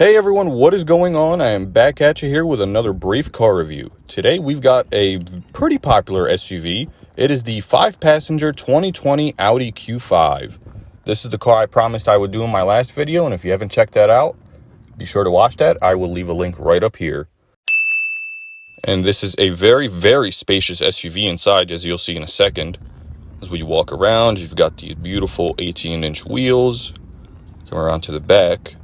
Hey everyone, what is going on? I am back at you here with another brief car review. Today we've got a pretty popular SUV. It is the 5-passenger 2020 Audi Q5. This is the car I promised I would do in my last video, and if you haven't checked that out, be sure to watch that. I will leave a link right up here. And this is a very, very spacious SUV inside, as you'll see in a second. As we walk around, you've got these beautiful 18-inch wheels. Come around to the back.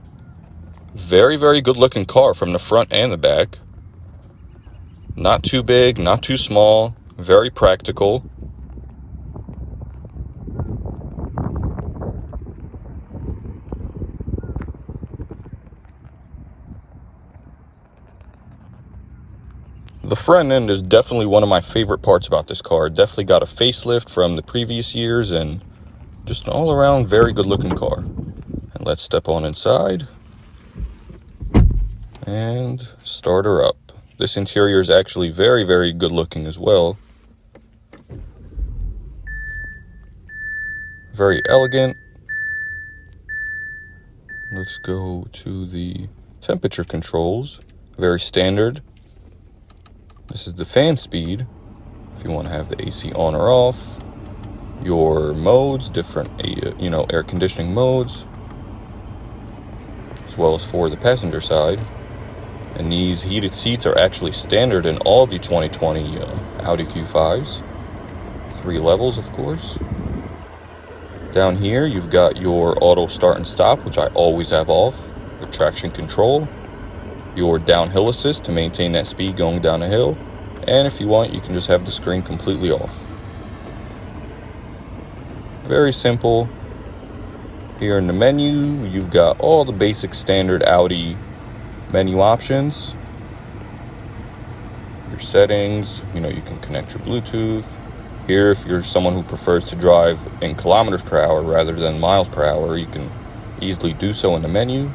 Very, very good looking car from the front and the back. Not too big, not too small, very practical. The front end is definitely one of my favorite parts about this car. It definitely got a facelift from the previous years and just an all around very good looking car. And let's step on inside and start her up. This interior is actually very, very good looking as well. Very elegant. Let's go to the temperature controls. Very standard. This is the fan speed. If you want to have the AC on or off. Your modes, different, air conditioning modes. As well as for the passenger side. And these heated seats are actually standard in all the 2020 Audi Q5s. 3 levels, of course. Down here, you've got your auto start and stop, which I always have off. The traction control. Your downhill assist to maintain that speed going down a hill. And if you want, you can just have the screen completely off. Very simple. Here in the menu, you've got all the basic standard Audi menu options. Your settings, you can connect your Bluetooth. Here, if you're someone who prefers to drive in kilometers per hour rather than miles per hour, you can easily do so in the menu.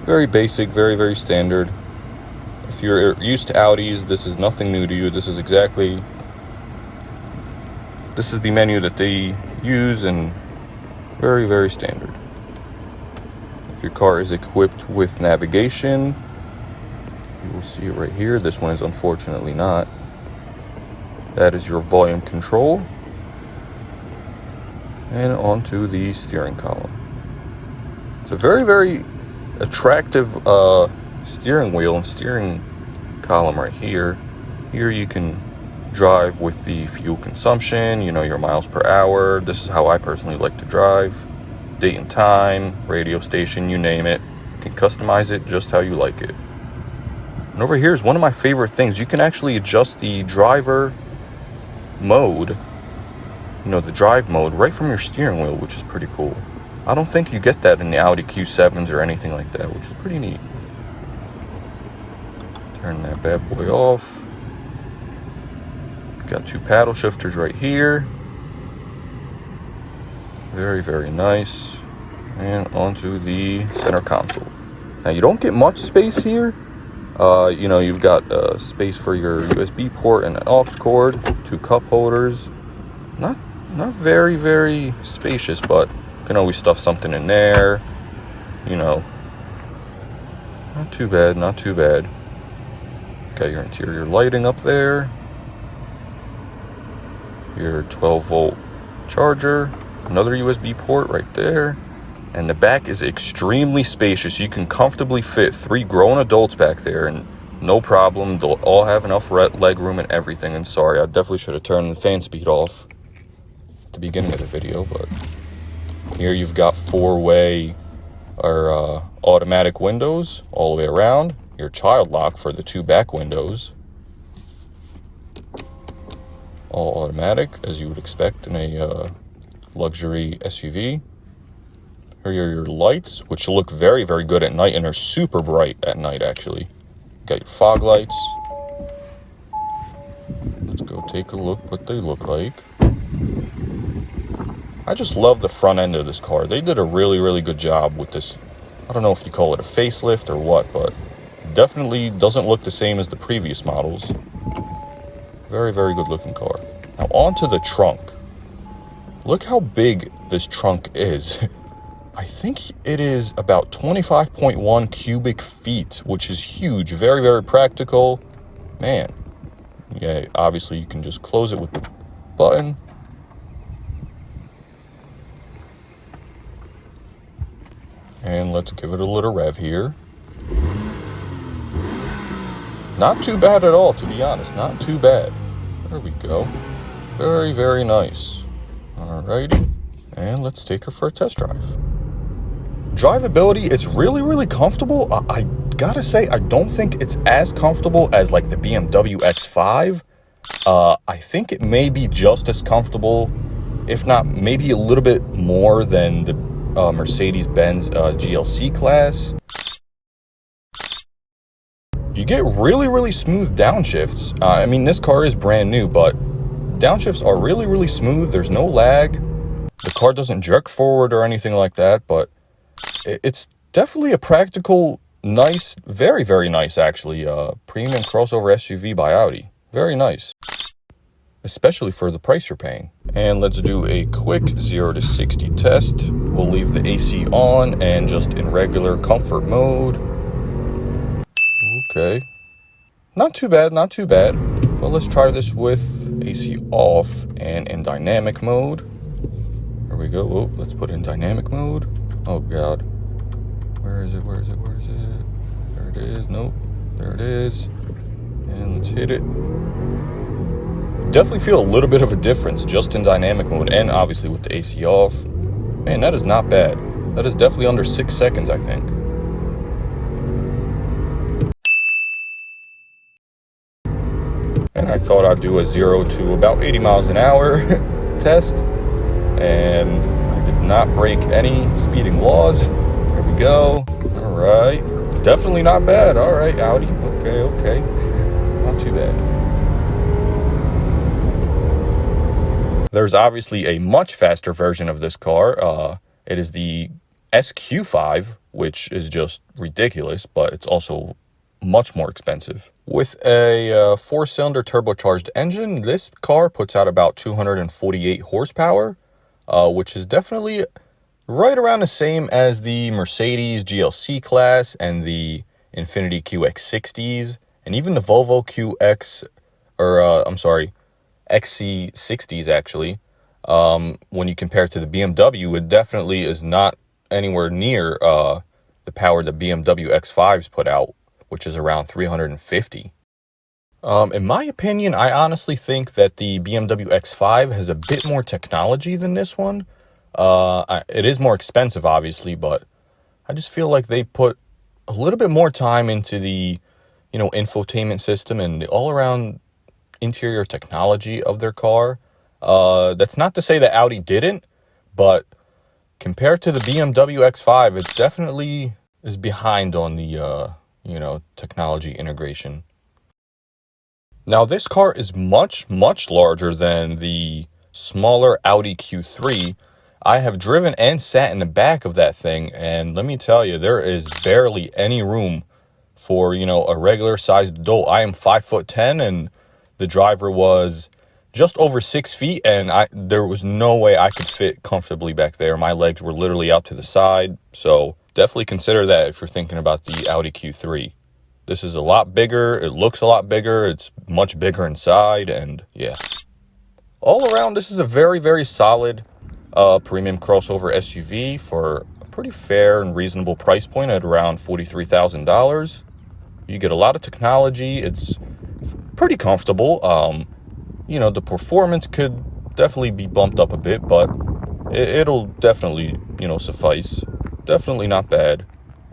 Very basic, very, very standard. If you're used to Audis, this is nothing new to you. This is the menu that they use, and very, very standard. Your car is equipped with navigation. You will see it right here. This one is unfortunately not. That is your volume control. And onto the steering column. It's a very, very attractive steering wheel and steering column right here. Here you can drive with the fuel consumption, your miles per hour. This is how I personally like to drive. Date and time, radio station, you name it. You can customize it just how you like it. And over here is one of my favorite things. You can actually adjust the driver mode, the drive mode, right from your steering wheel, which is pretty cool. I don't think you get that in the Audi Q7s or anything like that, which is pretty neat. Turn that bad boy off. Got 2 paddle shifters right here. Very, very nice. And onto the center console. Now, you don't get much space here. You've got space for your USB port and an aux cord, 2 cup holders. Not very, very spacious, but you can always stuff something in there. Not too bad, not too bad. Got your interior lighting up there. Your 12-volt charger. Another USB port right there. And the back is extremely spacious. You can comfortably fit 3 grown adults back there, and no problem. They'll all have enough leg room and everything. And sorry, I definitely should have turned the fan speed off at the beginning of the video, but here you've got 4-way or automatic windows all the way around. Your child lock for the 2 back windows. All automatic, as you would expect in a luxury SUV. Here are your lights, which look very, very good at night and are super bright at night, actually. Got your fog lights. Let's go take a look what they look like. I just love the front end of this car. They did a really, really good job with this. I don't know if you call it a facelift or what, but definitely doesn't look the same as the previous models. Very, very good looking car. Now onto the trunk. Look how big this trunk is. I think it is about 25.1 cubic feet, which is huge. Very, very practical. Man, yeah, obviously you can just close it with the button. And let's give it a little rev here. Not too bad at all, to be honest. Not too bad. There we go. Very, very nice. Alrighty. And let's take her for a test drive. Drivability, it's really, really comfortable. I gotta say, I don't think it's as comfortable as like the BMW X5. I think it may be just as comfortable, if not maybe a little bit more than the Mercedes-Benz GLC class. You get really, really smooth downshifts. I mean, this car is brand new, but downshifts are really, really smooth. There's no lag. The car doesn't jerk forward or anything like that, but it's definitely a practical, nice, very, very nice, actually, premium crossover SUV by Audi. Very nice, especially for the price you're paying. And let's do a quick 0 to 60 test. We'll leave the AC on and just in regular comfort mode. Okay, not too bad, not too bad. But let's try this with AC off and in dynamic mode. There we go. Oh, let's put it in dynamic mode. Oh God, where is it? Where is it? Where is it? There it is. Nope, there it is. And let's hit it. Definitely feel a little bit of a difference just in dynamic mode and obviously with the AC off. Man, that is not bad. That is definitely under 6 seconds, I think. And I thought I'd do a 0 to about 80 miles an hour test. And I did not break any speeding laws. There we go. All right. Definitely not bad. All right, Audi. Okay, okay. Not too bad. There's obviously a much faster version of this car. It is the SQ5, which is just ridiculous, but it's also much more expensive. With a 4-cylinder turbocharged engine, this car puts out about 248 horsepower, which is definitely right around the same as the Mercedes GLC class and the Infiniti QX60s, and even the Volvo XC60s actually. When you compare it to the BMW, it definitely is not anywhere near the power the BMW X5s put out, which is around 350. In my opinion, I honestly think that the BMW X5 has a bit more technology than this one. It is more expensive, obviously, but I just feel like they put a little bit more time into the, infotainment system and the all-around interior technology of their car. That's not to say that Audi didn't, but compared to the BMW X5, it definitely is behind on the, technology integration. Now, this car is much, much larger than the smaller Audi Q3. I have driven and sat in the back of that thing, and let me tell you, there is barely any room for, a regular sized adult. I am 5'10", and the driver was just over 6 feet, and there was no way I could fit comfortably back there. My legs were literally out to the side, so definitely consider that if you're thinking about the Audi Q3. This is a lot bigger. It looks a lot bigger. It's much bigger inside, and yeah. All around, this is a very, very solid premium crossover SUV for a pretty fair and reasonable price point at around $43,000. You get a lot of technology. It's pretty comfortable. The performance could definitely be bumped up a bit, but it'll definitely, suffice. Definitely not bad.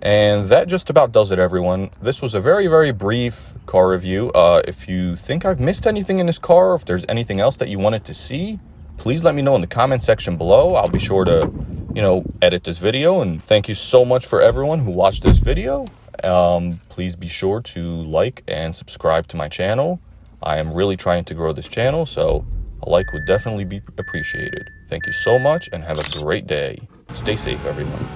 And that just about does it, everyone. This was a very, very brief car review. If you think I've missed anything in this car, or if there's anything else that you wanted to see, please let me know in the comment section below. I'll be sure to, edit this video. And thank you so much for everyone who watched this video. Please be sure to like and subscribe to my channel. I am really trying to grow this channel, so a like would definitely be appreciated. Thank you so much and have a great day. Stay safe, everyone.